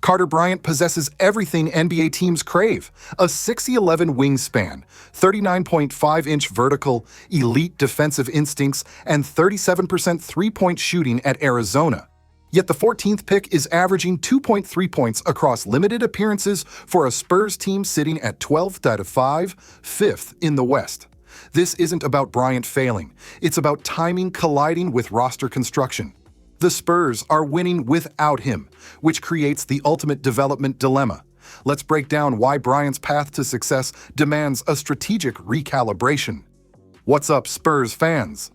Carter Bryant possesses everything NBA teams crave: a 6'11" wingspan, 39.5-inch vertical, elite defensive instincts, and 37% three-point shooting at Arizona. Yet the 14th pick is averaging 2.3 points across limited appearances for a Spurs team sitting at 12th out of 5, 5th in the West. This isn't about Bryant failing. It's about timing colliding with roster construction. The Spurs are winning without him, which creates the ultimate development dilemma. Let's break down why Bryant's path to success demands a strategic recalibration. What's up, Spurs fans?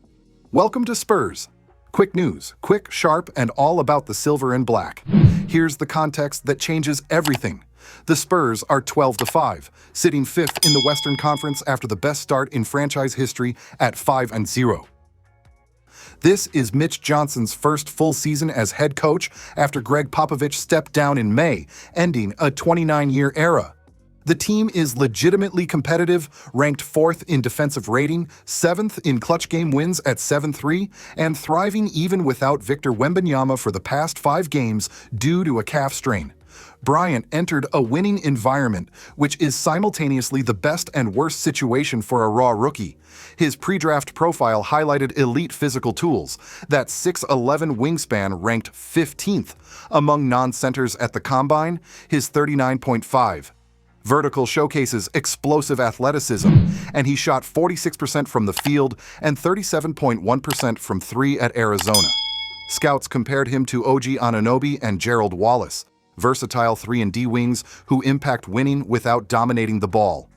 Welcome to Spurs. Quick news, quick, sharp, and all about the silver and black. Here's the context that changes everything. The Spurs are 12-5, sitting 5th in the Western Conference after the best start in franchise history at 5-0. This is Mitch Johnson's first full season as head coach after Greg Popovich stepped down in May, ending a 29-year era. The team is legitimately competitive, ranked 4th in defensive rating, 7th in clutch game wins at 7-3, and thriving even without Victor Wembanyama for the past 5 games due to a calf strain. Bryant entered a winning environment, which is simultaneously the best and worst situation for a raw rookie. His pre-draft profile highlighted elite physical tools. That 6'11" wingspan ranked 15th among non-centers at the Combine, his 39.5. Vertical showcases explosive athleticism, and he shot 46% from the field and 37.1% from 3 at Arizona. Scouts compared him to OG Anunoby and Gerald Wallace, versatile 3-and-D wings who impact winning without dominating the ball.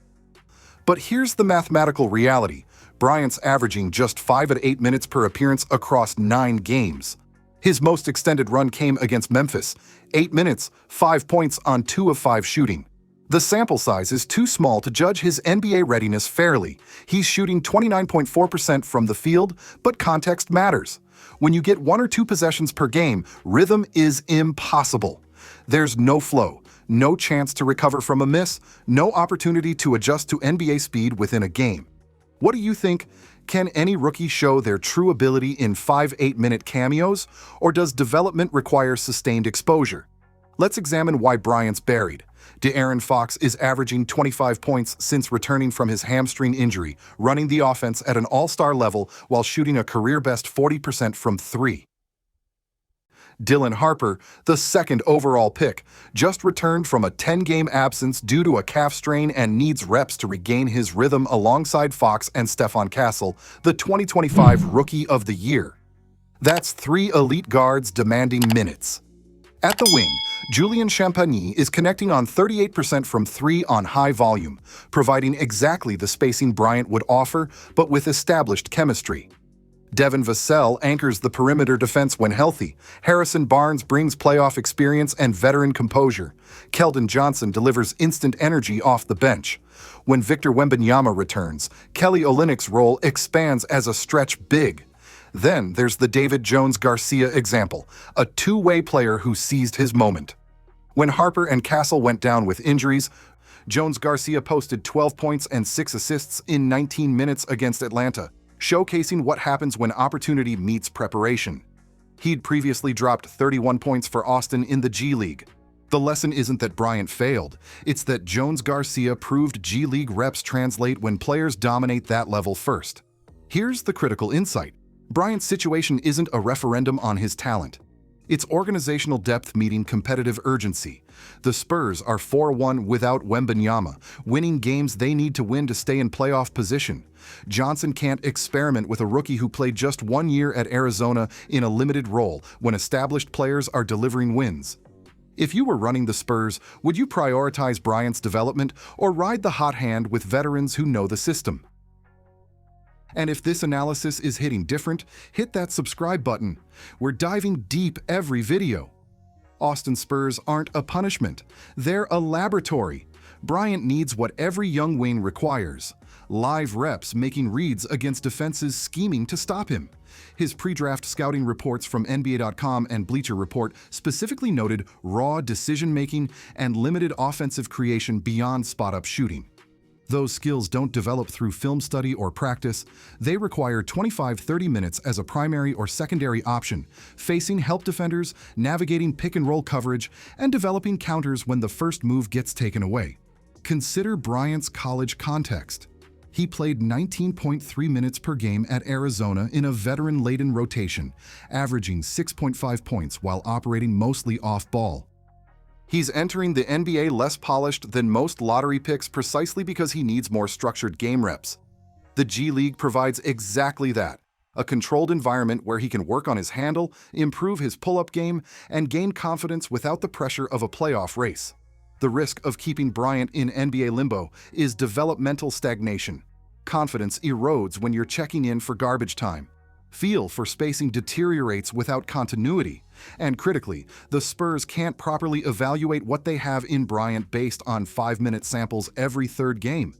But here's the mathematical reality. Bryant's averaging just 5 at 8 minutes per appearance across 9 games. His most extended run came against Memphis, 8 minutes, 5 points on 2 of 5 shooting. The sample size is too small to judge his NBA readiness fairly. He's shooting 29.4% from the field, but context matters. When you get 1 or 2 possessions per game, rhythm is impossible. There's no flow, no chance to recover from a miss, no opportunity to adjust to NBA speed within a game. What do you think? Can any rookie show their true ability in 5 8-minute cameos, or does development require sustained exposure? Let's examine why Bryant's buried. De'Aaron Fox is averaging 25 points since returning from his hamstring injury, running the offense at an all-star level while shooting a career-best 40% from 3. Dylan Harper, the 2nd overall pick, just returned from a 10-game absence due to a calf strain and needs reps to regain his rhythm alongside Fox and Stephon Castle, the 2025 Rookie of the Year. That's 3 elite guards demanding minutes. At the wing, Julian Champagny is connecting on 38% from 3 on high volume, providing exactly the spacing Bryant would offer, but with established chemistry. Devin Vassell anchors the perimeter defense when healthy. Harrison Barnes brings playoff experience and veteran composure. Keldon Johnson delivers instant energy off the bench. When Victor Wembanyama returns, Kelly Olynyk's role expands as a stretch big. Then there's the David Jones-Garcia example, a two-way player who seized his moment. When Harper and Castle went down with injuries, Jones-Garcia posted 12 points and 6 assists in 19 minutes against Atlanta, showcasing what happens when opportunity meets preparation. He'd previously dropped 31 points for Austin in the G League. The lesson isn't that Bryant failed, it's that Jones-Garcia proved G League reps translate when players dominate that level first. Here's the critical insight. Bryant's situation isn't a referendum on his talent. It's organizational depth meeting competitive urgency. The Spurs are 4-1 without Wembanyama, winning games they need to win to stay in playoff position. Johnson can't experiment with a rookie who played just 1 year at Arizona in a limited role when established players are delivering wins. If you were running the Spurs, would you prioritize Bryant's development or ride the hot hand with veterans who know the system? And if this analysis is hitting different, hit that subscribe button. We're diving deep every video. Austin Spurs aren't a punishment. They're a laboratory. Bryant needs what every young wing requires: live reps making reads against defenses scheming to stop him. His pre-draft scouting reports from NBA.com and Bleacher Report specifically noted raw decision-making and limited offensive creation beyond spot-up shooting. Those skills don't develop through film study or practice. They require 25-30 minutes as a primary or secondary option, facing help defenders, navigating pick-and-roll coverage, and developing counters when the first move gets taken away. Consider Bryant's college context. He played 19.3 minutes per game at Arizona in a veteran-laden rotation, averaging 6.5 points while operating mostly off-ball. He's entering the NBA less polished than most lottery picks precisely because he needs more structured game reps. The G League provides exactly that, a controlled environment where he can work on his handle, improve his pull-up game, and gain confidence without the pressure of a playoff race. The risk of keeping Bryant in NBA limbo is developmental stagnation. Confidence erodes when you're checking in for garbage time. Feel for spacing deteriorates without continuity. And critically, the Spurs can't properly evaluate what they have in Bryant based on 5-minute samples every third game.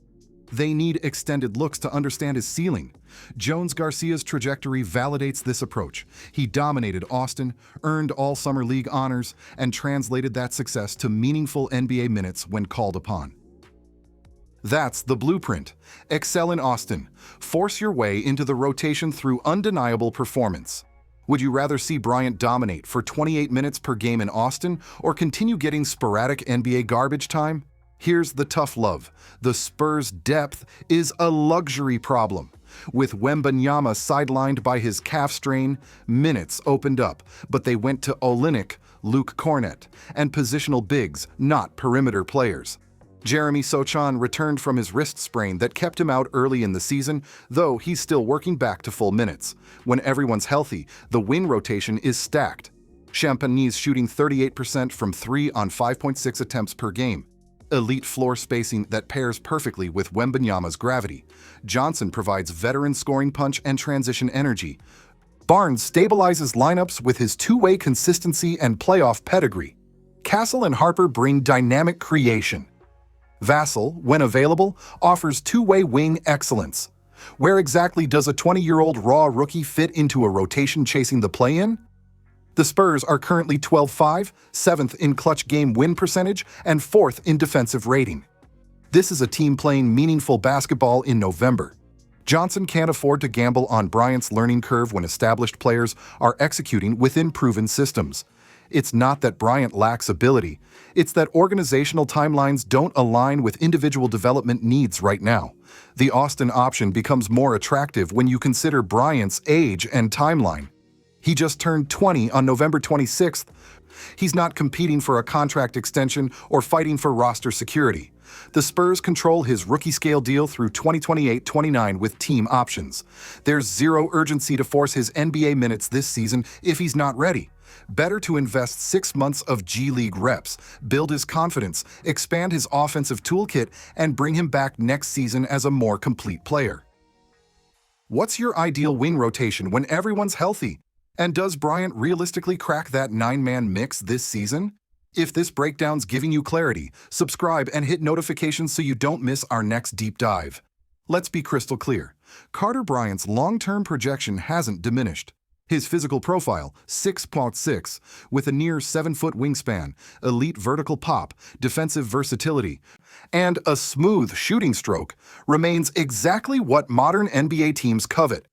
They need extended looks to understand his ceiling. Jones-Garcia's trajectory validates this approach. He dominated Austin, earned all Summer League honors, and translated that success to meaningful NBA minutes when called upon. That's the blueprint. Excel in Austin. Force your way into the rotation through undeniable performance. Would you rather see Bryant dominate for 28 minutes per game in Austin or continue getting sporadic NBA garbage time? Here's the tough love. The Spurs' depth is a luxury problem. With Wembanyama sidelined by his calf strain, minutes opened up, but they went to Olynyk, Luke Kornet, and positional bigs, not perimeter players. Jeremy Sochan returned from his wrist sprain that kept him out early in the season, though he's still working back to full minutes. When everyone's healthy, the wing rotation is stacked. Champagny's shooting 38% from 3 on 5.6 attempts per game. Elite floor spacing that pairs perfectly with Wembanyama's gravity. Johnson provides veteran scoring punch and transition energy. Barnes stabilizes lineups with his two-way consistency and playoff pedigree. Castle and Harper bring dynamic creation. Vassell, when available, offers two-way wing excellence. Where exactly does a 20-year-old raw rookie fit into a rotation chasing the play-in? The Spurs are currently 12-5, 7th in clutch game win percentage, and 4th in defensive rating. This is a team playing meaningful basketball in November. Johnson can't afford to gamble on Bryant's learning curve when established players are executing within proven systems. It's not that Bryant lacks ability, it's that organizational timelines don't align with individual development needs right now. The Austin option becomes more attractive when you consider Bryant's age and timeline. He just turned 20 on November 26th. He's not competing for a contract extension or fighting for roster security. The Spurs control his rookie-scale deal through 2028-29 with team options. There's zero urgency to force his NBA minutes this season if he's not ready. Better to invest 6 months of G League reps, build his confidence, expand his offensive toolkit, and bring him back next season as a more complete player. What's your ideal wing rotation when everyone's healthy? And does Bryant realistically crack that 9-man mix this season? If this breakdown's giving you clarity, subscribe and hit notifications so you don't miss our next deep dive. Let's be crystal clear. Carter Bryant's long-term projection hasn't diminished. His physical profile, 6'6", with a near 7-foot wingspan, elite vertical pop, defensive versatility, and a smooth shooting stroke, remains exactly what modern NBA teams covet.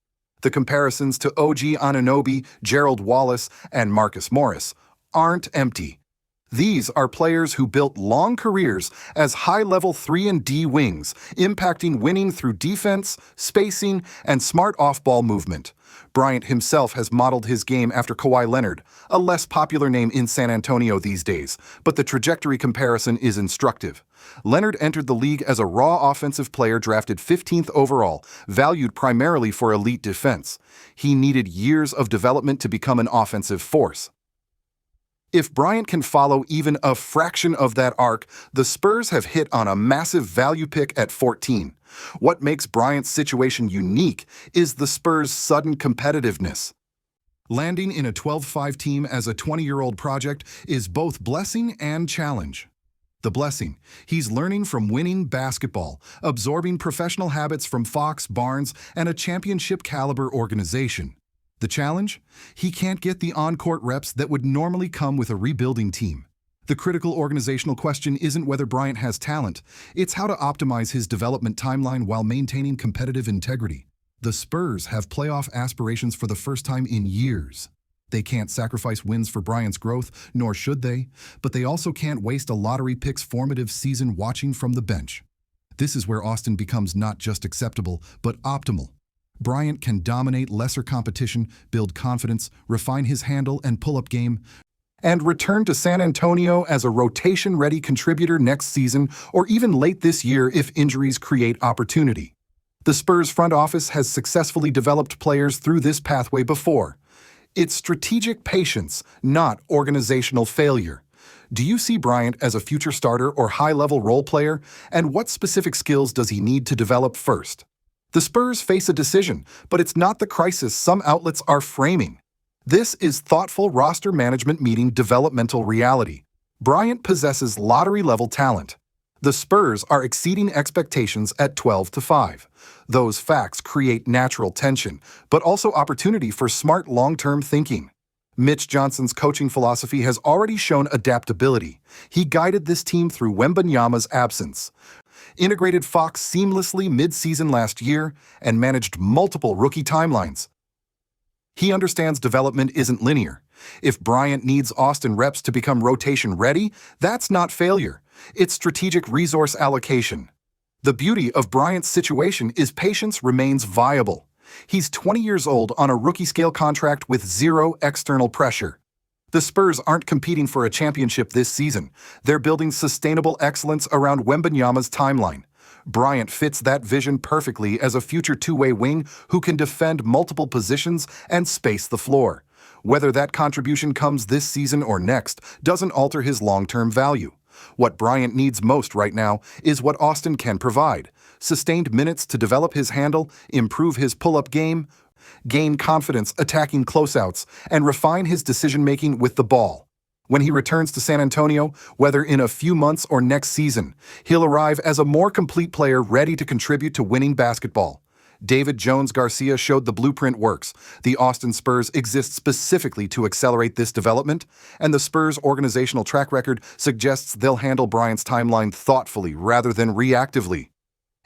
The comparisons to OG Anunoby, Gerald Wallace, and Marcus Morris aren't empty. These are players who built long careers as high-level 3-and-D wings, impacting winning through defense, spacing, and smart off-ball movement. Bryant himself has modeled his game after Kawhi Leonard, a less popular name in San Antonio these days, but the trajectory comparison is instructive. Leonard entered the league as a raw offensive player drafted 15th overall, valued primarily for elite defense. He needed years of development to become an offensive force. If Bryant can follow even a fraction of that arc, the Spurs have hit on a massive value pick at 14. What makes Bryant's situation unique is the Spurs' sudden competitiveness. Landing in a 12-5 team as a 20-year-old project is both blessing and challenge. The blessing: he's learning from winning basketball, absorbing professional habits from Fox, Barnes, and a championship-caliber organization. The challenge? He can't get the on-court reps that would normally come with a rebuilding team. The critical organizational question isn't whether Bryant has talent, it's how to optimize his development timeline while maintaining competitive integrity. The Spurs have playoff aspirations for the first time in years. They can't sacrifice wins for Bryant's growth, nor should they, but they also can't waste a lottery pick's formative season watching from the bench. This is where Austin becomes not just acceptable, but optimal. Bryant can dominate lesser competition, build confidence, refine his handle and pull-up game, and return to San Antonio as a rotation-ready contributor next season or even late this year if injuries create opportunity. The Spurs front office has successfully developed players through this pathway before. It's strategic patience, not organizational failure. Do you see Bryant as a future starter or high-level role player, and what specific skills does he need to develop first? The Spurs face a decision, but it's not the crisis some outlets are framing. This is thoughtful roster management meeting developmental reality. Bryant possesses lottery-level talent. The Spurs are exceeding expectations at 12-5. Those facts create natural tension, but also opportunity for smart long-term thinking. Mitch Johnson's coaching philosophy has already shown adaptability. He guided this team through Wembanyama's absence, integrated Fox seamlessly mid-season last year, and managed multiple rookie timelines. He understands development isn't linear. If Bryant needs Austin reps to become rotation-ready, that's not failure. It's strategic resource allocation. The beauty of Bryant's situation is patience remains viable. He's 20 years old on a rookie-scale contract with zero external pressure. The Spurs aren't competing for a championship this season. They're building sustainable excellence around Wembanyama's timeline. Bryant fits that vision perfectly as a future two-way wing who can defend multiple positions and space the floor. Whether that contribution comes this season or next doesn't alter his long-term value. What Bryant needs most right now is what Austin can provide: sustained minutes to develop his handle, improve his pull-up game, gain confidence attacking closeouts, and refine his decision-making with the ball. When he returns to San Antonio, whether in a few months or next season, he'll arrive as a more complete player ready to contribute to winning basketball. David Jones-Garcia showed the blueprint works. The Austin Spurs exist specifically to accelerate this development, and the Spurs' organizational track record suggests they'll handle Bryant's timeline thoughtfully rather than reactively.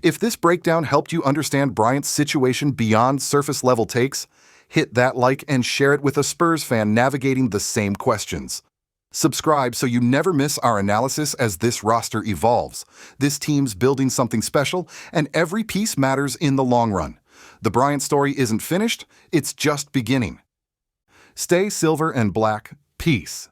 If this breakdown helped you understand Bryant's situation beyond surface-level takes, hit that like and share it with a Spurs fan navigating the same questions. Subscribe so you never miss our analysis as this roster evolves. This team's building something special, and every piece matters in the long run. The Bryant story isn't finished, it's just beginning. Stay silver and black. Peace.